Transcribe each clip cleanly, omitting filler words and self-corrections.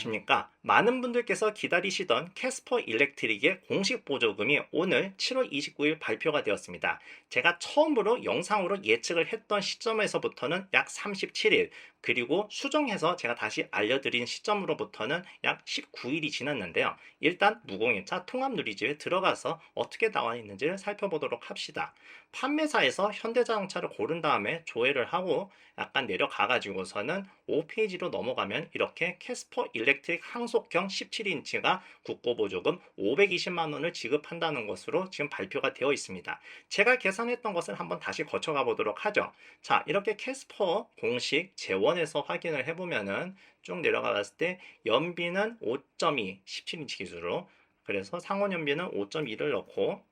안녕하십니까. 많은 분들께서 기다리시던 캐스퍼 일렉트릭의 공식 보조금이 오늘 7월 29일 발표가 되었습니다. 제가 처음으로 영상으로 예측을 했던 시점에서부터는 약 37일, 그리고 수정해서 제가 다시 알려드린 시점으로부터는 약 19일이 지났는데요. 일단 무공인차 통합누리집에 들어가서 어떻게 나와 있는지를 살펴보도록 합시다. 판매사에서 현대자동차를 고른 다음에 조회를 하고 약간 내려가 가지고서는 5페이지로 넘어가면 이렇게 캐스퍼 일렉트릭 항속형 17인치가 국고보조금 520만 원을 지급한다는 것으로 지금 발표가 되어 있습니다. 제가 계산했던 것을 한번 다시 거쳐가 보도록 하죠. 자, 이렇게 캐스퍼 공식 재원에서 확인을 해보면은 쭉 내려가 봤을 때 연비는 5.2 17인치 기준으로, 그래서 상원 연비는 5.2를 넣고,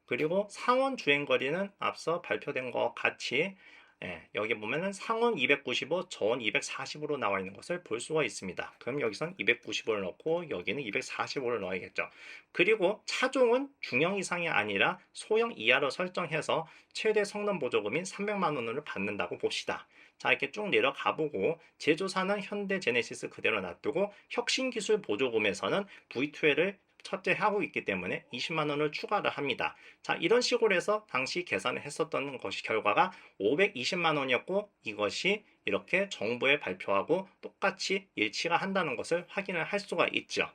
그리고 상원 주행거리는 앞서 발표된 것 같이 여기 보면은 상원 295, 저원 240으로 나와 있는 것을 볼 수가 있습니다. 그럼 여기선 295를 넣고 여기는 245를 넣어야겠죠. 그리고 차종은 중형 이상이 아니라 소형 이하로 설정해서 최대 성능 보조금인 300만 원을 받는다고 봅시다. 자, 이렇게 쭉 내려가 보고 제조사는 현대 제네시스 그대로 놔두고 혁신기술 보조금에서는 V2L을 첫째하고 있기 때문에 20만 원을 추가를 합니다. 자, 이런 식으로 해서 당시 계산을 했었던 것이 결과가 520만 원이었고, 이것이 이렇게 정부에 발표하고 똑같이 일치가 한다는 것을 확인을 할 수가 있죠.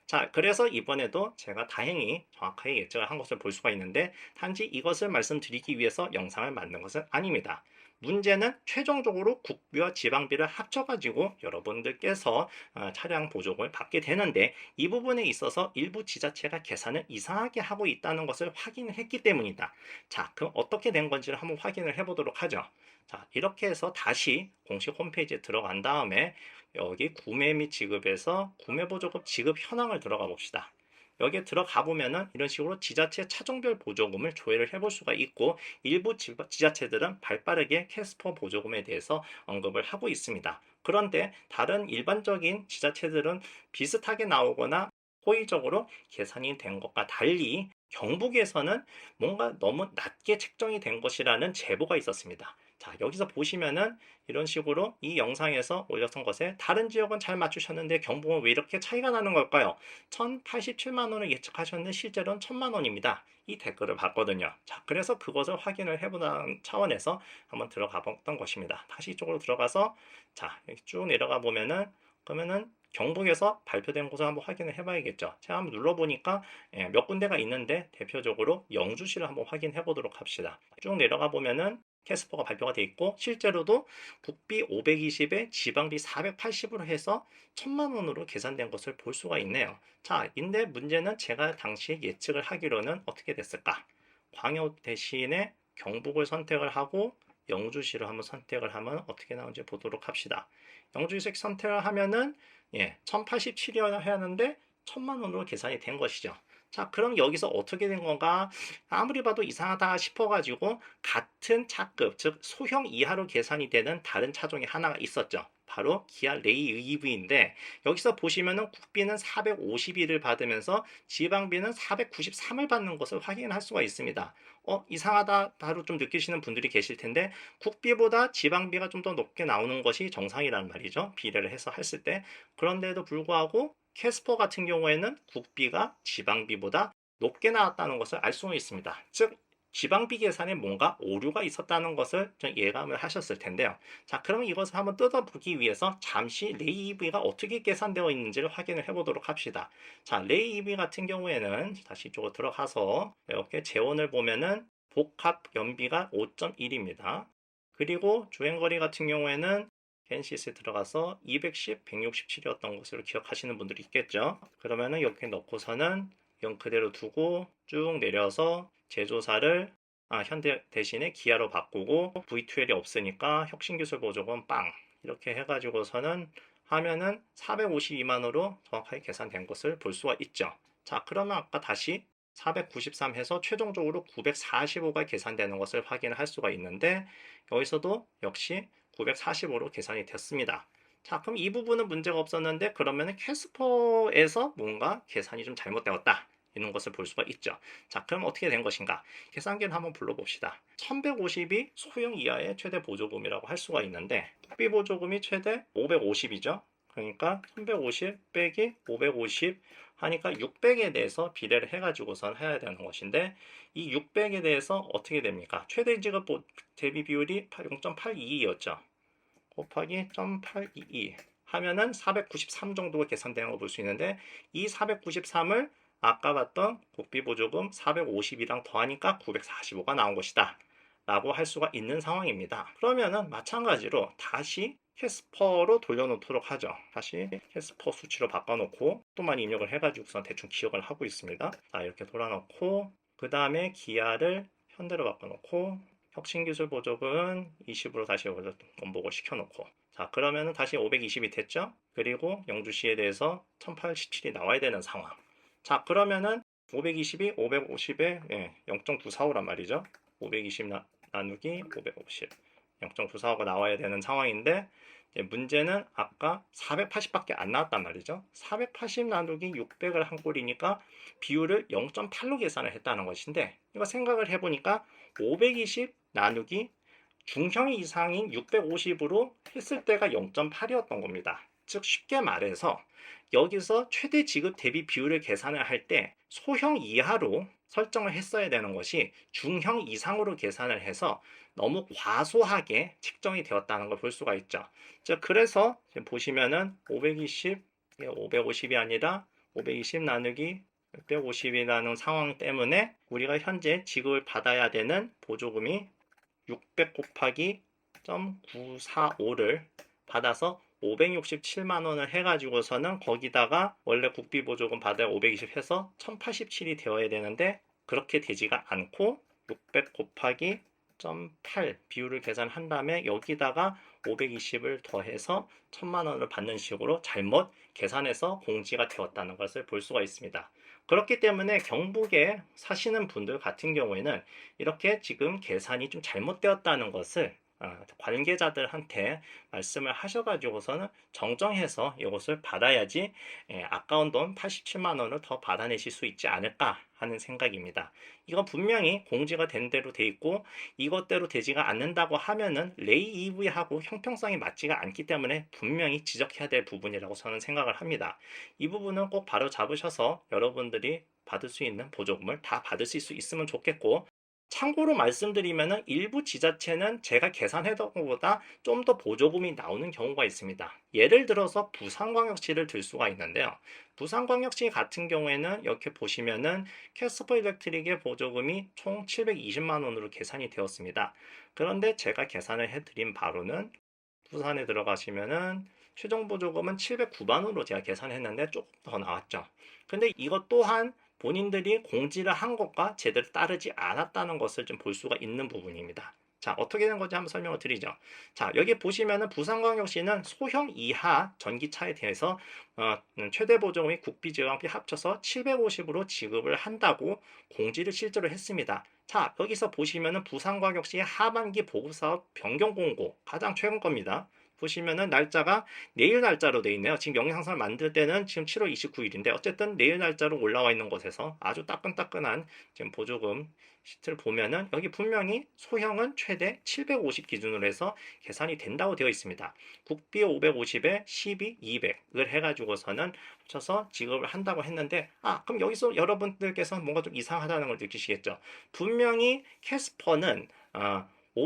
자, 그래서 이번에도 제가 다행히 정확하게 예측을 한 것을 볼 수가 있는데, 단지 이것을 말씀드리기 위해서 영상을 만든 것은 아닙니다. 문제는 최종적으로 국비와 지방비를 합쳐가지고 여러분들께서 차량 보조금을 받게 되는데, 이 부분에 있어서 일부 지자체가 계산을 이상하게 하고 있다는 것을 확인을 했기 때문이다. 자, 그럼 어떻게 된 건지를 한번 확인을 해보도록 하죠. 자, 이렇게 해서 다시 공식 홈페이지에 들어간 다음에 여기 구매 및 지급에서 구매보조금 지급 현황을 들어가 봅시다. 여기에 들어가 보면은 이런 식으로 지자체 차종별 보조금을 조회를 해볼 수가 있고, 일부 지자체들은 발빠르게 캐스퍼 보조금에 대해서 언급을 하고 있습니다. 그런데 다른 일반적인 지자체들은 비슷하게 나오거나 호의적으로 계산이 된 것과 달리 경북에서는 뭔가 너무 낮게 책정이 된 것이라는 제보가 있었습니다. 자, 여기서 보시면은 이런 식으로 이 영상에서 올렸던 것에 다른 지역은 잘 맞추셨는데 경북은 왜 이렇게 차이가 나는 걸까요? 1087만 원을 예측하셨는데 실제로는 1000만 원입니다. 이 댓글을 봤거든요. 자, 그래서 그것을 확인을 해보는 차원에서 한번 들어가 봤던 것입니다. 다시 이쪽으로 들어가서, 자, 이렇게 쭉 내려가 보면은, 그러면은 경북에서 발표된 곳을 한번 확인을 해봐야겠죠. 제가 한번 눌러보니까 몇 군데가 있는데, 대표적으로 영주시를 한번 확인해 보도록 합시다. 쭉 내려가 보면은 캐스퍼가 발표가 돼 있고, 실제로도 국비 520에 지방비 480으로 해서 1000만 원으로 계산된 것을 볼 수가 있네요. 자, 근데 문제는 제가 당시 예측을 하기로는 어떻게 됐을까? 광역 대신에 경북을 선택을 하고 영주시를 한번 선택을 하면 어떻게 나오는지 보도록 합시다. 영주시 선택을 하면은 1087이어야 하는데 1000만 원으로 계산이 된 것이죠. 자, 그럼 여기서 어떻게 된 건가? 아무리 봐도 이상하다 싶어가지고 같은 차급, 즉 소형 이하로 계산이 되는 다른 차종이 하나가 있었죠. 바로 기아 레이 EV인데, 여기서 보시면은 국비는 452를 받으면서 지방비는 493을 받는 것을 확인할 수가 있습니다. 이상하다 바로 좀 느끼시는 분들이 계실 텐데, 국비보다 지방비가 좀 더 높게 나오는 것이 정상이란 말이죠. 비례를 해서 했을 때. 그런데도 불구하고 캐스퍼 같은 경우에는 국비가 지방비보다 높게 나왔다는 것을 알 수가 있습니다. 즉, 지방비 계산에 뭔가 오류가 있었다는 것을 좀 예감을 하셨을 텐데요. 자, 그러면 이것을 한번 뜯어보기 위해서 잠시 레이 EV가 어떻게 계산되어 있는지를 확인을 해보도록 합시다. 자, 레이 EV 같은 경우에는 다시 이쪽으로 들어가서 이렇게 재원을 보면은 복합 연비가 5.1입니다. 그리고 주행거리 같은 경우에는 겐시스에 들어가서 210, 167이었던 것으로 기억하시는 분들이 있겠죠. 그러면은 이렇게 넣고서는 이건 그대로 두고 쭉 내려서 제조사를 현대 대신에 기아로 바꾸고, V2L이 없으니까 혁신기술 보조금 빵 이렇게 해가지고서는 하면은 452만원으로 정확하게 계산된 것을 볼 수가 있죠. 자, 그러면 아까 다시 493 해서 최종적으로 945가 계산되는 것을 확인할 수가 있는데, 여기서도 역시 945로 계산이 됐습니다. 자, 그럼 이 부분은 문제가 없었는데, 그러면 캐스퍼에서 뭔가 계산이 좀 잘못되었다 이런 것을 볼 수가 있죠. 자, 그럼 어떻게 된 것인가? 계산기를 한번 불러봅시다. 1150이 소형 이하의 최대 보조금이라고 할 수가 있는데, 국비 보조금이 최대 550이죠. 그러니까 350 빼기 550 하니까 600에 대해서 비례를 해가지고선 해야 되는 것인데, 이 600에 대해서 어떻게 됩니까? 최대 지급 대비 비율이 0.822였죠. 곱하기 0.822 하면은 493 정도가 계산되는 거 볼 수 있는데, 이 493을 아까 봤던 국비 보조금 450이랑 더하니까 945가 나온 것이다 라고 할 수가 있는 상황입니다. 그러면은 마찬가지로 다시 캐스퍼로 돌려놓도록 하죠. 다시 캐스퍼 수치로 바꿔놓고 또 많이 입력을 해가지고서 대충 기억을 하고 있습니다. 자, 이렇게 돌아놓고 그 다음에 기하를 현대로 바꿔놓고 혁신기술 보조금은 20으로 다시 원복을 시켜놓고, 자 그러면은 다시 520이 됐죠. 그리고 영주시에 대해서 1087이 나와야 되는 상황. 자 그러면은 520이 550에 0.945란 말이죠. 520 나누기 550 0.945가 나와야 되는 상황인데, 문제는 아까 480밖에 안 나왔단 말이죠. 480 나누기 600을 한 꼴이니까 비율을 0.8로 계산을 했다는 것인데, 이거 생각을 해보니까 520 나누기 중형 이상인 650으로 했을 때가 0.8이었던 겁니다. 즉 쉽게 말해서 여기서 최대 지급 대비 비율을 계산을 할 때 소형 이하로 설정을 했어야 되는 것이 중형 이상으로 계산을 해서 너무 과소하게 측정이 되었다는 걸 볼 수가 있죠. 즉 그래서 지금 보시면은 550이 아니라 520 나누기 650이라는 상황 때문에 우리가 현재 지급을 받아야 되는 보조금이 600 곱하기 0.945를 받아서 567만 원을 해가지고서는 거기다가 원래 국비 보조금 받아야 520 해서 1087이 되어야 되는데, 그렇게 되지가 않고 600 곱하기 0.8 비율을 계산한 다음에 여기다가 520을 더해서 1000만 원을 받는 식으로 잘못 계산해서 공지가 되었다는 것을 볼 수가 있습니다. 그렇기 때문에 경북에 사시는 분들 같은 경우에는 이렇게 지금 계산이 좀 잘못되었다는 것을 관계자들한테 말씀을 하셔가지고서는 정정해서 이것을 받아야지 아까운 돈 87만 원을 더 받아내실 수 있지 않을까 하는 생각입니다. 이건 분명히 공지가 된 대로 돼 있고, 이것대로 되지가 않는다고 하면은 레이 EV하고 형평성이 맞지가 않기 때문에 분명히 지적해야 될 부분이라고 저는 생각을 합니다. 이 부분은 꼭 바로 잡으셔서 여러분들이 받을 수 있는 보조금을 다 받으실 수 있으면 좋겠고, 참고로 말씀드리면은 일부 지자체는 제가 계산했던 것보다 좀 더 보조금이 나오는 경우가 있습니다. 예를 들어서 부산광역시를 들 수가 있는데요. 부산광역시 같은 경우에는 이렇게 보시면은 캐스퍼 일렉트릭의 보조금이 총 720만 원으로 계산이 되었습니다. 그런데 제가 계산을 해드린 바로는 부산에 들어가시면은 최종 보조금은 709만 원으로 제가 계산했는데 조금 더 나왔죠. 근데 이것 또한 본인들이 공지를 한 것과 제대로 따르지 않았다는 것을 좀 볼 수가 있는 부분입니다. 자, 어떻게 된 건지 한번 설명을 드리죠. 자, 여기 보시면은 부산광역시는 소형 이하 전기차에 대해서 최대 보조금이 국비 지원비 합쳐서 750으로 지급을 한다고 공지를 실제로 했습니다. 자, 여기서 보시면은 부산광역시 하반기 보급사업 변경 공고 가장 최근 겁니다. 보시면은 날짜가 내일 날짜로 되어 있네요. 지금 영상을 만들 때는 지금 7월 29일인데 어쨌든 내일 날짜로 올라와 있는 곳에서 아주 따끈따끈한 지금 보조금 시트를 보면은 여기 분명히 소형은 최대 750 기준으로 해서 계산이 된다고 되어 있습니다. 국비 550에 12, 200을 해가지고서는 합쳐서 지급을 한다고 했는데, 그럼 여기서 여러분들께서 뭔가 좀 이상하다는 걸 느끼시겠죠. 분명히 캐스퍼는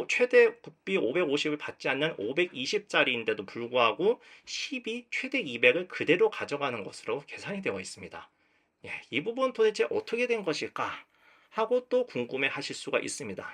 최대 국비 550을 받지 않는 520짜리인데도 불구하고 12, 최대 200을 그대로 가져가는 것으로 계산이 되어 있습니다. 이 부분 도대체 어떻게 된 것일까 하고 또 궁금해 하실 수가 있습니다.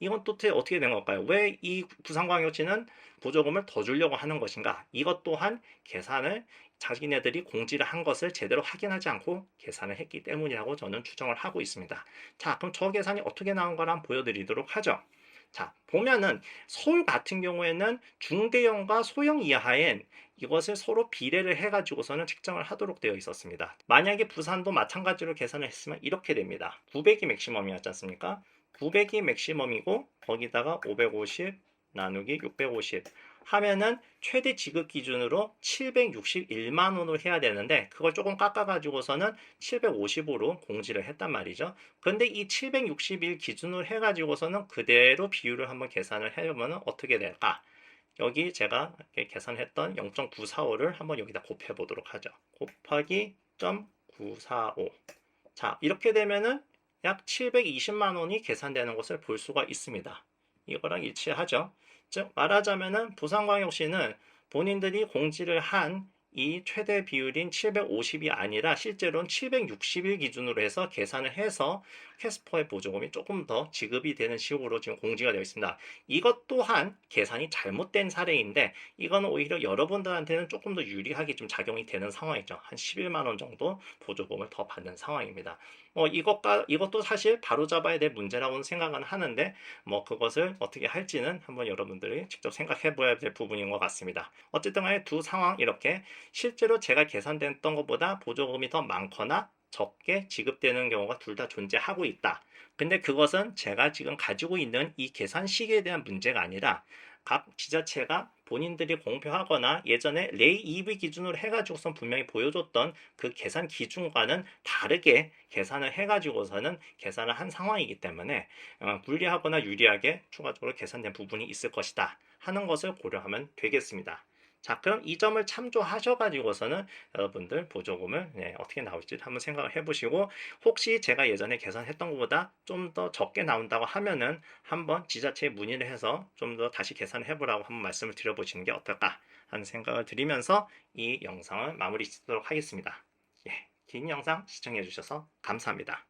이건 또 어떻게 된 걸까요? 왜 이 부산광역시는 보조금을 더 주려고 하는 것인가? 이것 또한 계산을 자기네들이 공지를 한 것을 제대로 확인하지 않고 계산을 했기 때문이라고 저는 추정을 하고 있습니다. 자, 그럼 저 계산이 어떻게 나온 걸 한번 보여드리도록 하죠. 자, 보면은 서울 같은 경우에는 중대형과 소형 이하엔 이것을 서로 비례를 해가지고서는 책정을 하도록 되어 있었습니다. 만약에 부산도 마찬가지로 계산을 했으면 이렇게 됩니다. 900이 맥시멈이었지 않습니까? 900이 맥시멈이고 거기다가 550 나누기 650 하면은 최대 지급 기준으로 761만 원을 해야 되는데, 그걸 조금 깎아가지고서는 750으로 공지를 했단 말이죠. 그런데 이 761 기준으로 해가지고서는 그대로 비율을 한번 계산을 해보면 어떻게 될까? 여기 제가 이렇게 계산했던 0.945를 한번 여기다 곱해 보도록 하죠. 곱하기 0.945. 자, 이렇게 되면은 약 720만 원이 계산되는 것을 볼 수가 있습니다. 이거랑 일치하죠. 즉 말하자면은 부산광역시는 본인들이 공지를 한 이 최대 비율인 750이 아니라 실제로는 760일 기준으로 해서 계산을 해서 캐스퍼의 보조금이 조금 더 지급이 되는 식으로 지금 공지가 되어 있습니다. 이것 또한 계산이 잘못된 사례인데 이거는 오히려 여러분들한테는 조금 더 유리하게 좀 작용이 되는 상황이죠. 한 11만 원 정도 보조금을 더 받는 상황입니다. 이것도 사실 바로잡아야 될 문제라고는 생각은 하는데 그것을 어떻게 할지는 한번 여러분들이 직접 생각해 봐야 될 부분인 것 같습니다. 어쨌든 간에 두 상황 이렇게 실제로 제가 계산됐던 것보다 보조금이 더 많거나 적게 지급되는 경우가 둘 다 존재하고 있다. 근데 그것은 제가 지금 가지고 있는 이 계산 시기에 대한 문제가 아니라 각 지자체가 본인들이 공표하거나 예전에 레이 EV 기준으로 해가지고선 분명히 보여줬던 그 계산 기준과는 다르게 계산을 해가지고서는 계산을 한 상황이기 때문에 불리하거나 유리하게 추가적으로 계산된 부분이 있을 것이다 하는 것을 고려하면 되겠습니다. 자, 그럼 이 점을 참조하셔가지고서는 여러분들 보조금을 어떻게 나올지 한번 생각을 해보시고 혹시 제가 예전에 계산했던 것보다 좀 더 적게 나온다고 하면은 한번 지자체에 문의를 해서 좀 더 다시 계산을 해보라고 한번 말씀을 드려보시는 게 어떨까 하는 생각을 드리면서 이 영상을 마무리 짓도록 하겠습니다. 긴 영상 시청해주셔서 감사합니다.